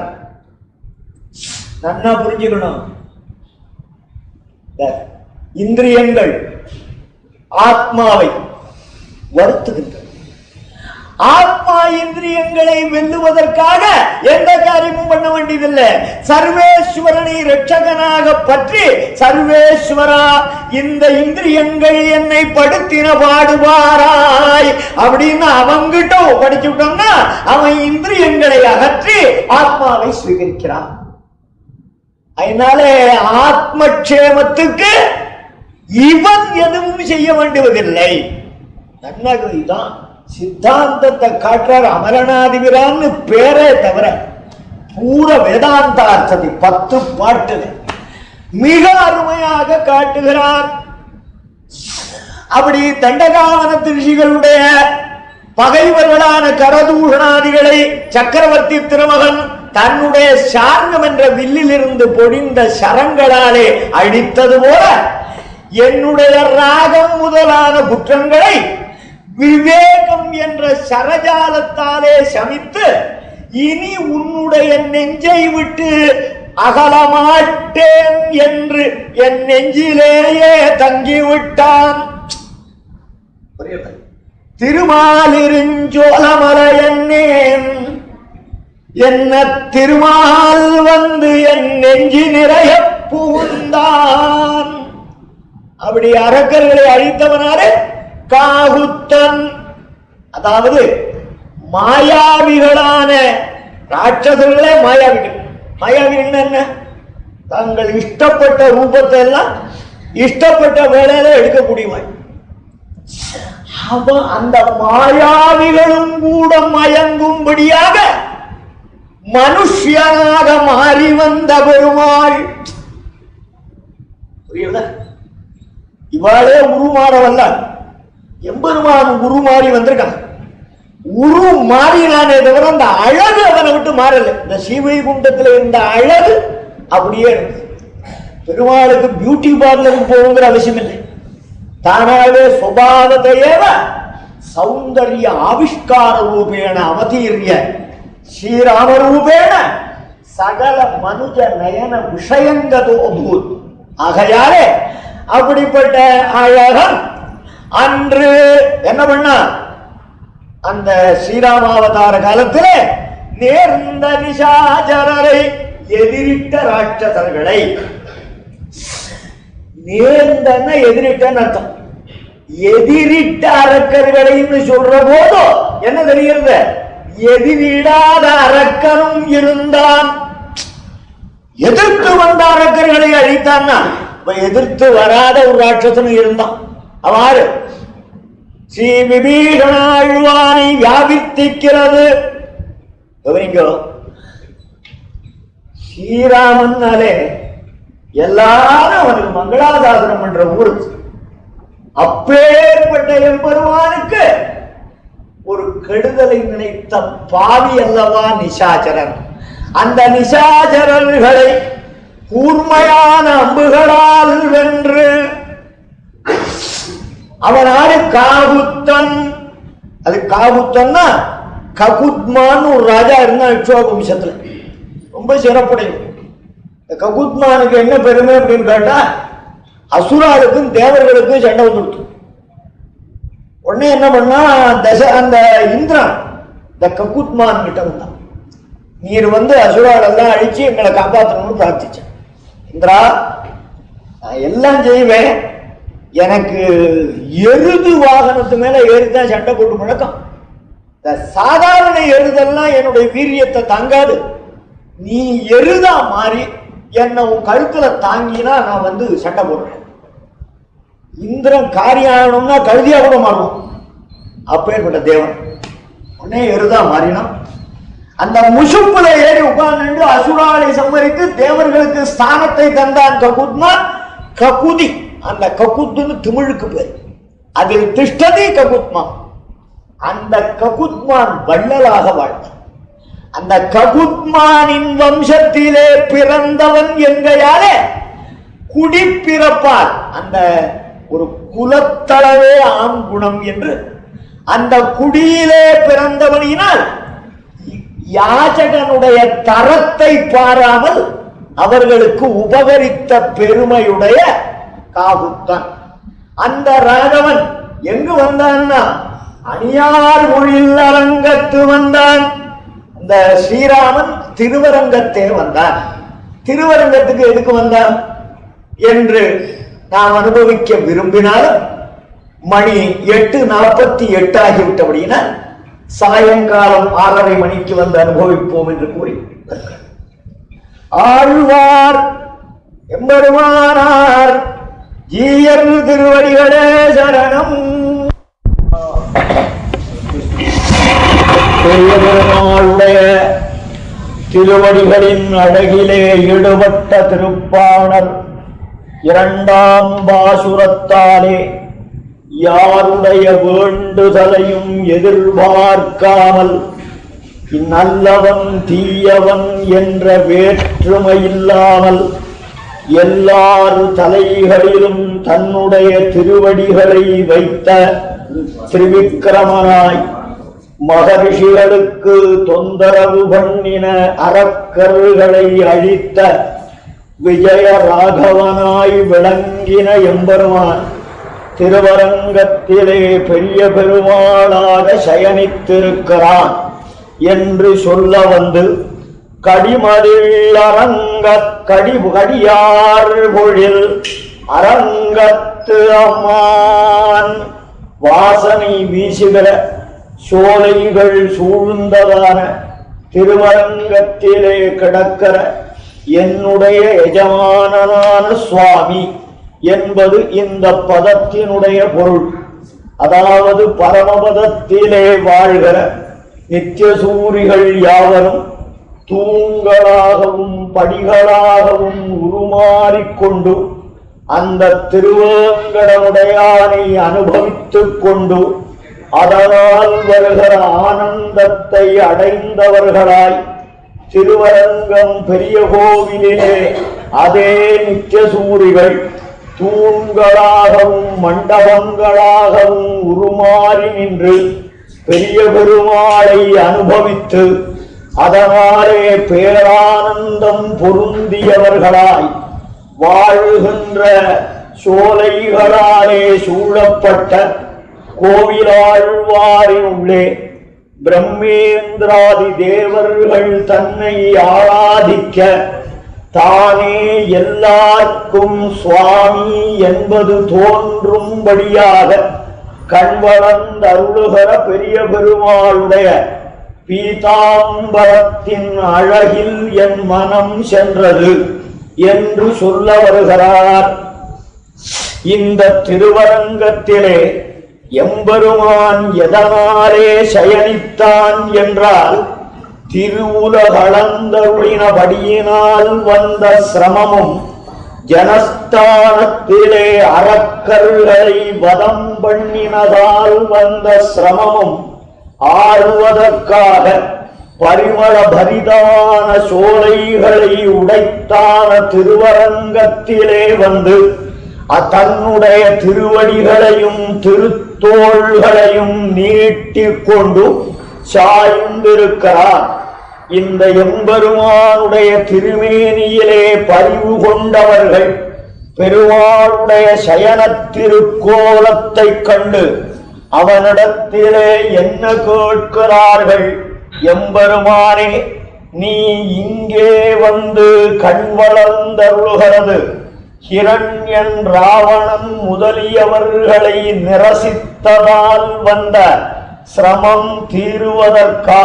A: நன்னா புரிஞ்சுக்கணும். இந்திரியங்கள் ஆத்மாவை வருத்துகின்றன. ஆத்மா இந்திரியங்களை வெல்லுவதற்காக எந்த காரியமும் பண்ண வேண்டியதில்லை. சர்வேஸ்வரனை ரட்சகனாக பற்றி, சர்வேஸ்வரா இந்த இந்திரியங்கள் என்னை படுத்தின பாடுபாராய் அப்படின்னு அவங்கிட்ட படிச்சுட்டோம்னா அவன் இந்திரியங்களை அகற்றி ஆத்மாவை ஸ்வீகரிக்கிறான். அதனால ஆத்மக்ஷேமத்துக்கு இவன் எதுவும் செய்ய வேண்டுவதில்லை. நன்னகதான் சித்தாந்தத்தை காட்டுறார். அமரநாதிபிரான்னு பேரே தவிர பூர வேதாந்தார்த்தத்தை 10 பாட்டுகள் மிக அருமையாக காட்டுகிறார். அப்படி தண்டகாவனத்து ரிஷிகளுடைய பகைவர்களான கரதூஷணாதிகளை சக்கரவர்த்தி திருமகன் தன்னுடைய சார்கம் என்ற வில்லில் இருந்து பொழிந்த சரங்களாலே அழித்தது போல என்னுடைய ராகம் முதலான குற்றங்களை விவேகம் என்ற சரஜாலத்தாலே சமித்து இனி உன்னுடைய நெஞ்சை விட்டு அகலமாட்டேன் என்று என் நெஞ்சிலேயே தங்கிவிட்டான். திருமாலிருஞ்சோலமலை என்னேன் என்ன திருமால் வந்து என் நெஞ்சி நிறைய புகுந்தான். அப்படி அரக்கர்களை அழித்தவனாலே காகுத்தன், அதாவது மாயாவிகளான ராட்சசர்களே மாயாவிகள். மாயாவிகள் என்ன? தங்கள் இஷ்டப்பட்ட ரூபத்தை எல்லாம் இஷ்டப்பட்ட வேலையில எடுக்கக்கூடியவன். அவன் அந்த மாயாவிகளும் கூட மயங்கும்படியாக மனுஷனாக மாறி வந்த பெருமாள். புரியல? இவாளே உருமாறவல்ல, எம்பெருமான் உருமாறி வந்திருக்கான். உரு மாறினானே தவிர அந்த அழகு அவனை விட்டு மாறல. இந்த ஸ்ரீவைகுண்டத்துல இருந்த அழகு அப்படியே இருக்கு. பெருமாளுக்கு பியூட்டி பார்லருக்கு போகுங்கிற அவசியம் இல்லை. தானாகவே சுபாவத்தையேவ சௌந்தர்ய ஆவிஷ்கார ரூபேண அவதீரிய ஸ்ரீராம ரூபேண சகல மனுஜ நயன விஷயங்கதோ பூத். ஆகையாலே அப்படிப்பட்ட அழகன் அன்று என்ன பண்ண, அந்த ஸ்ரீராமாவதார காலத்திலே நேர்ந்த நிசாச்சரரை எதிரிட்ட ராட்சசர்களை, நேர்ந்தன்னா எதிரிட்டன்னு அர்த்தம். எதிரிட்ட அரக்கர்களைன்னு சொல்ற போது என்ன தெரிகிறது? எதிரிடாத அரக்கனும் இருந்தான். எதிர்த்து வந்த அரக்கர்களை அழித்தான்னா எதிர்த்து வராத ஒரு ராட்சசனும் இருந்தான். அவ்வாறு ஸ்ரீ விபீஷணாழ்வானை வியாபித்திக்கிறது. கவனிங்கோ, ஸ்ரீராமன்னாலே எல்லாரும் அவனுக்கு மங்களாசாசனம் பண்ற ஊரு. அப்பேற்பட்ட எம்பெருமானுக்கு ஒரு கெடுதலை நினைத்த பாவி அல்லவா நிசாச்சரன். அந்த நிசாச்சரர்களை கூர்மையான அம்புகளால் வென்று அவனாரு காகுத்தன். அது காகுத்தன்னா ககுத்மான்னு ஒரு ராஜா இருந்தான் இக்ஷ்வாகு வம்சத்துல, ரொம்ப சிறப்புடையது. ககுத்மானுக்கு என்ன பெருமை அப்படின்னு கேட்டா, அசுராளுக்கும் தேவர்களுக்கும் சண்டை வந்துடுத்து. உடனே என்ன பண்ணா, அந்த இந்திரன் இந்த ககுத்மான் கிட்ட வந்தான். நீர் வந்து அசுராளெல்லாம் அழிச்சு எங்களை காப்பாற்றணும்னு பிரார்த்திச்சேன். இந்திரா, நான் எல்லாம் செய்வேன், எனக்கு எருது வாகனத்து மேல ஏறிதான் சண்டை போட்டு முழக்கம். இந்த சாதாரண எருதெல்லாம் என்னுடைய வீரியத்தை தாங்காது. நீ எருதா மாறி என்ன உன் கழுத்துல தாங்கினா நான் வந்து சண்டை போடுறேன். இந்திரன் காரியம் ஆகணும்னா கழுதியா கூட மாறுவோம், அப்பேற்பட்ட தேவன். உடனே எருதா மாறினான். அந்த முசுப்புல ஏறி உட்கார்ந்து அசுராலை சம்மரித்து தேவர்களுக்கு ஸ்தானத்தை தந்தான் ககுத்மான். ககுதி, அந்த ககுத்துன்னு தமிழுக்கு பேர். அதில் திஷ்டதி ககுத்மான். அந்த ககுத்மான் வள்ளலாக வாழ்ந்தான். அந்த ககுத்மானின் வம்சத்திலே பிறந்தவன் என்கையாலே குடிப்பிறப்பால் அந்த ஒரு குலத்தளவே ஆண் குணம் என்று அந்த குடியிலே பிறந்தவனினால் யாஜகனுடைய தரத்தை பாராமல் அவர்களுக்கு உபகரித்த பெருமையுடைய காகுத்தன். அந்த ராகவன் எங்கு வந்தான்னா அணியார் மொழியில் அரங்கத்து வந்தான். இந்த ஸ்ரீராமன் திருவரங்கத்தே வந்தான். திருவரங்கத்துக்கு எதுக்கு வந்தான் என்று நாம் அனுபவிக்க விரும்பினாலும் மணி 8:48 ஆகிவிட்டபடினா சாயங்காலம் 6:30 மணிக்கு வந்து அனுபவிப்போம் என்று கூறி ஆழ்வார் எம்பெருமானார் ஜீயர் திருவடிகளே சரணம். பெருமாளுடைய திருவடிகளின் அழகிலே ஈடுபட்ட திருப்பாணர் இரண்டாம் பாசுரத்தாலே யாருடைய வேண்டுதலையும் எதிர்பார்க்காமல் நல்லவன் தீயவன் என்ற வேற்றுமை இல்லாமல் எல்லார் தலைகளிலும் தன்னுடைய திருவடிகளை வைத்த திரிவிக்கிரமனாய் மகரிஷிகளுக்கு தொந்தரவு பண்ணின அரக்கர்களை அழித்த விஜய ராகவனாய் விளங்கின எம்பெருமான் திருவரங்கத்திலே பெரிய பெருமாளாக சயனித்திருக்கிறான் என்று சொல்ல வந்து கடிமதில் அரங்க கடியார் பொழில் அரங்கத்து அம்மான் வாசனை வீசுகிற சோலைகள் சூழ்ந்ததான திருவரங்கத்திலே கிடக்கிற என்னுடைய எஜமானனான சுவாமி என்பது இந்த பதத்தினுடைய பொருள். அதாவது பரமபதத்திலே வாழ்கிற நித்தியசூரிகள் யாவரும் தூண்களாகவும் படிகளாகவும் உருமாறிக்கொண்டு அந்த திருவேங்கடமுடையானை அனுபவித்துக் கொண்டு அதனால் வருகிற ஆனந்தத்தை அடைந்தவர்களாய் திருவரங்கம் பெரிய கோவிலிலே அதே நித்தியசூரிகள் தூண்களாகவும் மண்டபங்களாகவும் உருமாறி நின்று பெரிய பெருமாளை அனுபவித்து அதனாலே பேரானந்தம் பொருந்தியவர்களாய் வாழ்கின்ற சோலைகளாலே சூழப்பட்ட கோவிலாழ்வாரின் உள்ளே பிரம்மேந்திராதி தேவர்கள் தன்னை ஆராதிக்க தானே எல்லாருக்கும் சுவாமி என்பது தோன்றும்படியாக கண்வளர்ந்தருளுகிற பெரிய பெருமாளுடைய பீதாம்பரத்தின் அழகில் என் மனம் சென்றது என்று சொல்ல வருகிறார். இந்த திருவரங்கத்திலே எம்பெருமான் எதனாலே சயனித்தான் என்றால் திருவுலகளந்தருளினபடியினால் வந்த சிரமமும் ஜனஸ்தானத்திலே அரக்கர்களை வதம் பண்ணினதால் வந்த சிரமமும் ஆறுவதற்காக பரிமள பரிதான சோலைகளை உடைத்தான திருவரங்கத்திலே வந்து தன்னுடைய திருவடிகளையும் திருத்தோள்களையும் நீட்டிக் கொண்டு சாய்ந்திருக்கிறார். இந்த எம்பெருமானுடைய திருமேனியிலே பரிவு கொண்டவர்கள் பெருமாளுடைய சயன திருக்கோலத்தை கண்டு அவனிடத்திலே என்ன கேட்கிறார்கள்? எம்பெருமானே, நீ இங்கே வந்து கண் வளர்ந்தருளுகிறது ஹிரண்யன் ராவணன் முதலியவர்களை நிரசித்ததால் வந்த சிரமம் தீருவதற்கா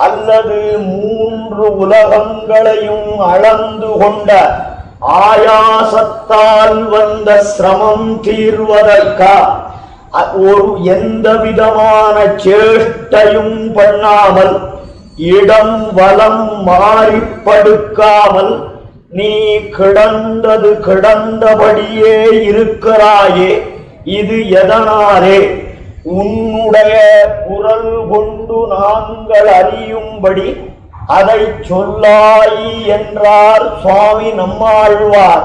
A: அல்லது 3 உலகங்களையும் அளந்து கொண்ட ஆயாசத்தால் வந்த சிரமம் தீர்வதற்கா ஒரு எந்த விதமான சேஷ்டையும் பண்ணாமல் இடம் வலம் மாறி படுக்காமல் நீ கிடந்தபடியே இருக்கிறாயே, இது எதனாலே? உன்னுடைய குரல் கொண்டு நாங்கள் அறியும்படி அதை சொல்லாய் என்றார் சுவாமி நம்மாழ்வார்.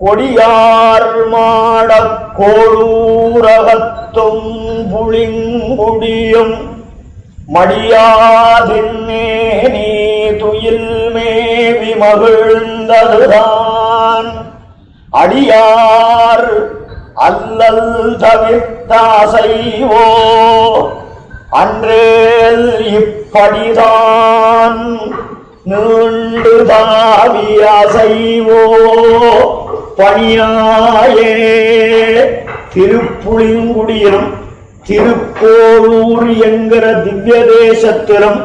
A: கொடியார் மாட கோளூரகத்தும் புளிங்குடியும் மடியாதின்னே நீ துயில் மேவி மகிழ்ந்ததுதான் அடியார் அல்லல் தவிர்த்தாசைவோ அன்றேல் இப்படிதான் நீண்டு தாவி அசைவோ பணியாயே. திருப்புளிங்குடியிலும் திருக்கோளூர் என்கிற திவ்ய தேசத்திலும்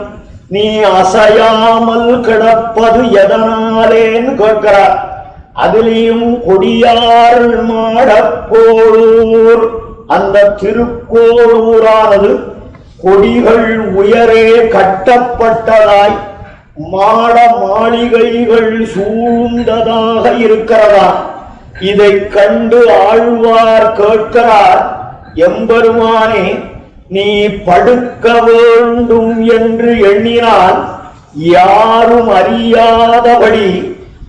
A: நீ அசையாமல் கிடப்பது எதனாலேன்னு கேட்கிறார். அதிலேயும் கொடியார் மாடக்கோளூர், அந்த திருக்கோளூரானது கொடிகள் உயரே கட்டப்பட்டதாய் மாட மாளிகைகள் சூழ்ந்ததாக இருக்கிறதா. இதை கண்டு ஆழ்வார் கேட்கிறார், எம்பெருமானே, நீ படுக்க வேண்டும் என்று எண்ணினால் யாரும் அறியாதபடி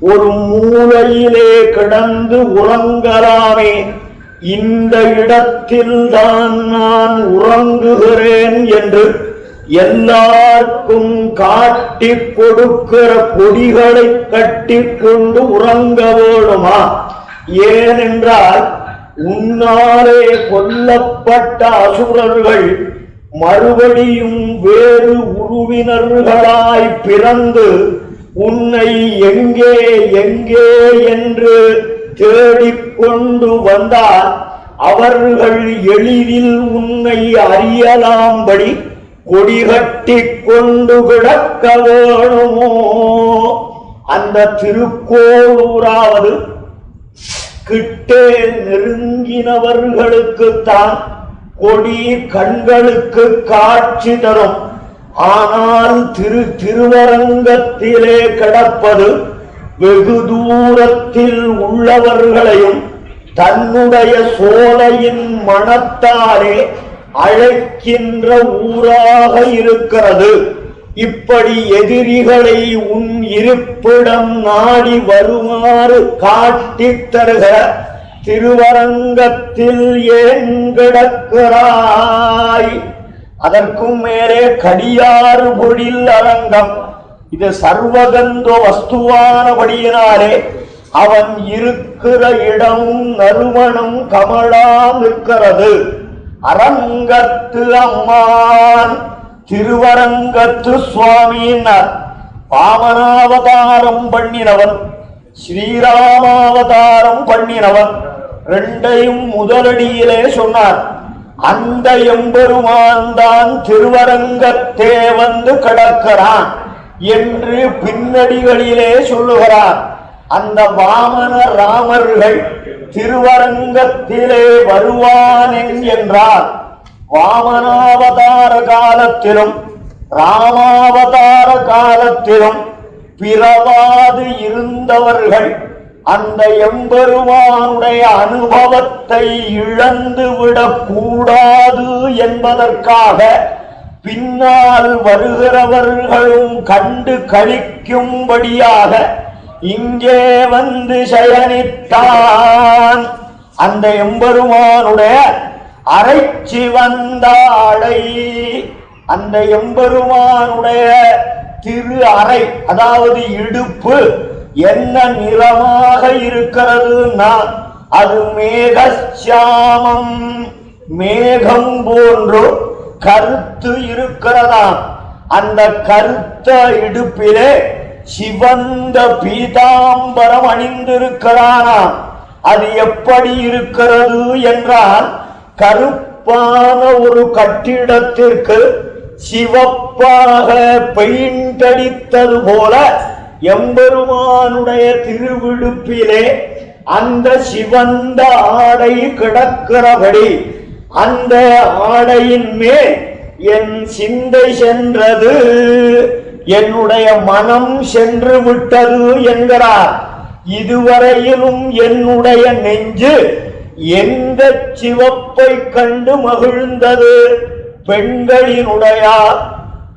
A: ஒரு மூலையிலே கிடந்து உறங்கலாமே. இந்த இடத்தில் தான் நான் உறங்குகிறேன் என்று எல்லாருக்கும் காட்டி கொடுக்கிற கொடிகளை கட்டி கொண்டு உறங்க வேணுமா? ஏனென்றால் உன்னாலே கொல்லப்பட்ட அசுரர்கள் மறுபடியும் வேறு உருவினர்களாய் பிறந்து உன்னை எங்கே எங்கே என்று தேடிக்கொண்டு வந்தால் அவர்கள் எளிதில் உன்னை அறியலாம்படி கொடிகட்டி கொண்டு கிடக்க வேணுமோ? அந்த திருக்கோளூராவது கிட்டே நெருங்கினவர்களுக்குத்தான் கொடி கண்களுக்கு காட்சி தரும். ஆனால் திருவரங்கத்திலே கிடப்பது வெகு தூரத்தில் உள்ளவர்களையும் தன்னுடைய சோலையின் மனத்தாலே அழைக்கின்ற ஊராக இருக்கிறது. இப்படி எதிரிகளை உன் இருப்பிடம் நாடி வருமாறு காட்டித் தருகிற திருவரங்கத்தில் ஏன் கிடக்கிறாய்? அதற்கும் மேலே கடியாறு பொழில் அரங்கம். இது சர்வகந்த வஸ்துவானபடியினாலே அவன் இருக்கிற இடமும் நறுமணம் கமலாம் இருக்கிறது. அரங்கத்து அம்மான் திருவரங்கத்து சுவாமியினர் வாமனாவதாரம் பண்ணினவன், ஸ்ரீராமாவதாரம் பண்ணினவன். ரெண்டையும் முதலடியிலே சொன்னார். அந்த எம்பெருமான் தான் திருவரங்கத்தே வந்து கிடக்கிறான் என்று பின்னடிகளிலே சொல்லுகிறார். அந்த வாமன ராமர்கள் திருவரங்கத்திலே வருவான் என்றார். வாமனாவதார காலத்திலும் ராமாவதார காலத்திலும் பிறவாது இருந்தவர்கள் அந்த எம்பெருமானுடைய அனுபவத்தை இழந்து விடக்கூடாது என்பதற்காக பின்னால் வருகிறவர்களும் கண்டு கழிக்கும்படியாக இங்கே வந்து சயனித்தான். அந்த எம்பெருமானுடைய அரைச்சி வந்தாளை, அந்த எம்பெருமானுடைய திரு அறை, அதாவது இடுப்பு என்ன நிறமாக இருக்கிறதுன்னா அது மேகச்சாமம், மேகம் போன்று கருத்து இருக்கிறதாம். அந்த கருத்த இடுப்பிலே சிவந்த பீதாம்பரம் அணிந்திருக்கிறானாம். அது எப்படி இருக்கிறது என்றால், கருப்பான ஒரு கட்டிடத்திற்கு சிவப்பாக பெயிண்ட் அடித்தது போல எம்பெருமானுடைய திருவிடுப்பிலே அந்த சிவந்த ஆடை கிடக்கிறபடி அந்த ஆடையின் மேல் என் சிந்தை சென்றது, என்னுடைய மனம் சென்று விட்டது என்கிறார். இதுவரையிலும் என்னுடைய நெஞ்சு எந்த சிவப்பை கண்டு மகிழ்ந்தது? பெண்களினுடைய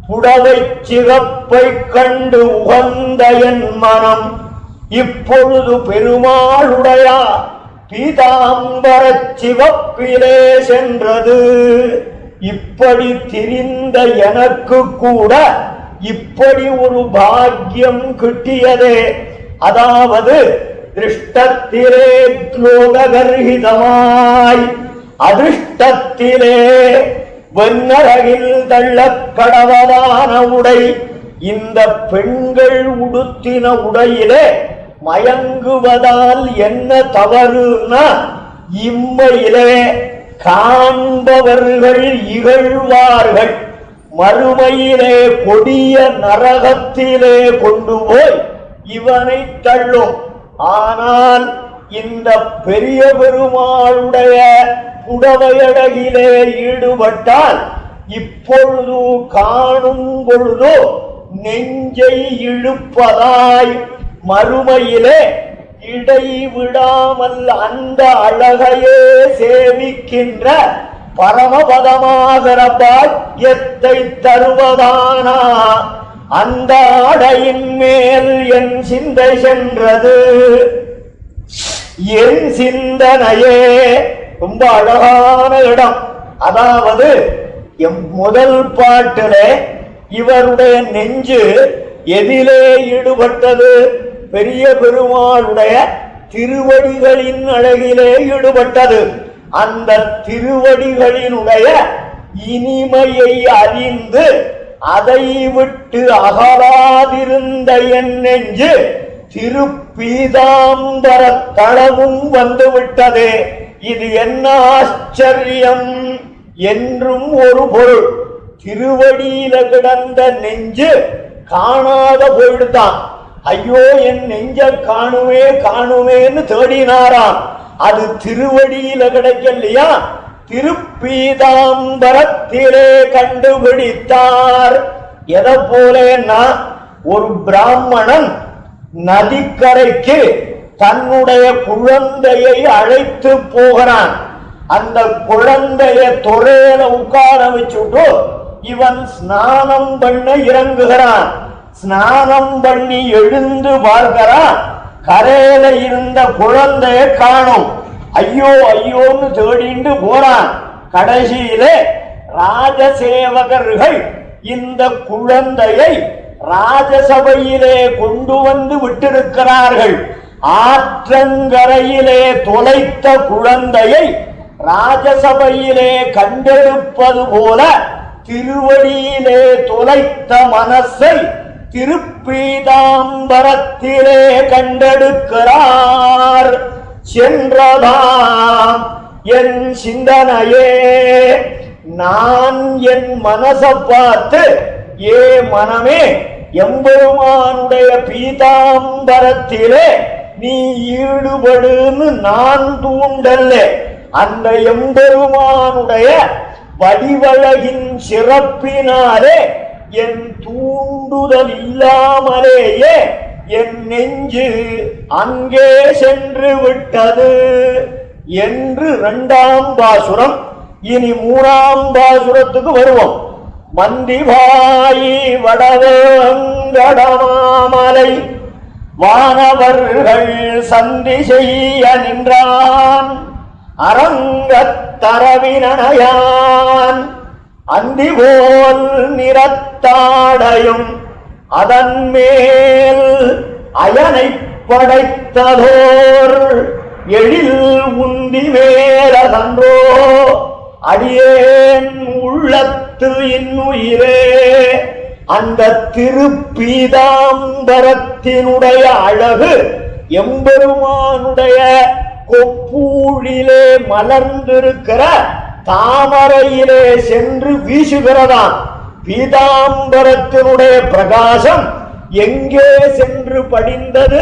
A: புடவை சிவப்பை கண்டு உகந்த என் மனம் இப்பொழுது பெருமாளுடைய பீதாம்பர சிவப்பிலே சென்றது. இப்படி திரிந்த எனக்கு கூட இப்படி ஒரு பாக்கியம் கிட்டியதே. அதாவது திருஷ்டத்திலே லோககர்ஹிதமாய் அதிர்ஷ்டத்திலே வெண்ணரகில் தள்ளக்கடவதான உடை, இந்த பெண்கள் உடுத்தின உடையிலே மயங்குவதால் என்ன தவறுனா, இம்மையிலே காண்பவர்கள் இகழ்வார்கள், மறுமையிலே கொடிய நரகத்திலே கொண்டு போய் இவனை தள்ளும். ஆனால் இந்த பெரிய பெருமாளுடைய புடவையடகிலே ஈடுபட்டால் இப்பொழுது காணும் பொழுது நெஞ்சை இழுப்பதாய் மறுமையிலே இடைவிடாமல் அந்த அழகையே சேவிக்கின்ற பரமபதமாகிற பாக்கியத்தை தருவதானா அந்த ஆடையின் மேல் என் சிந்தை சென்றது. என் சிந்தனையே ரொம்ப அழகான இடம். அதாவது முதல் பாட்டிலே இவருடைய நெஞ்சு எதிலே ஈடுபட்டது? பெரிய பெருமாளுடைய திருவடிகளின் அழகிலே ஈடுபட்டது. அந்த திருவடிகளினுடைய இனிமையை அறிந்து அதை விட்டு அகலாதிருந்த என் நெஞ்சு திருப்பீதாம்பர தளமும் வந்து விட்டது. இது என்ன ஆச்சரியம் என்றும் ஒரு பொருள். திருவடியில கிடந்த நெஞ்சு காணாத போயிடுதான். ஐயோ என் நெஞ்ச காணுவே காணுவேன்னு தேடினாராம். அது திருவடியில கிடைக்கலையா, திருப்பீதாம்பரத்திலே கண்டுபிடித்தார். எதை போலன்னா, ஒரு பிராமணன் நதிக்கரைக்கு தன்னுடைய குழந்தையை அழைத்து போகிறான். அந்த குழந்தைய தொரையில உட்கார வச்சுட்டு இவன் ஸ்நானம் பண்ண இறங்குகிறான். ஸ்நானம் பண்ணி எழுந்து பார்க்கிறான், கரையில இருந்த குழந்தைய காணும். ஐயோ ஐயோன்னு தேடிண்டு போறான். கடைசியிலே ராஜசேவகர்கள் இந்த குழந்தையை ராஜசபையிலே கொண்டு வந்து விட்டிருக்கிறார்கள். ஆற்றங்கரையிலே தொலைத்த குழந்தையை ராஜசபையிலே கண்டெடுப்பது போல திருவடியிலே தொலைத்த மனசை திருப்பீதாம்பரத்திலே கண்டெடுக்கிறார். சென்றதாம் என் சிந்தனையே, நான் என் மனசை பார்த்து, ஏ மனமே, எம்பெருமானுடைய பீதாம்பரத்திலே நீ ஈடுபடுன்னு நான் தூண்டல்ல, அந்த எம்பெருமானுடைய வடிவழகின் சிறப்பினாலே என் தூண்டுதல் இல்லாமலேயே என் நெஞ்சு அங்கே சென்று விட்டது என்று 2ஆம் பாசுரம். இனி 3ஆம் பாசுரத்துக்கு வருவோம். மந்திபாயி வடவேங்கடமாமலை வானவர்கள் சந்தி செய்ய நின்றான், அரங்கத்தரவினயான் அந்திபோல் நிறத்தாடையும் அதன் மேல் அயனை படைத்ததோர் எழில் உந்தி மேலதன்றோ அடியேன் உள்ளத்து இன்னுயிரே. அந்த திருப்பீதாம்பரத்தினுடைய அழகு எம்பெருமானுடைய கொப்பூழிலே மலர்ந்திருக்கிற தாமரையிலே சென்று வீசுகிறதாம். பீதாம்பரத்தினுடைய பிரகாசம் எங்கே சென்று படிந்தது?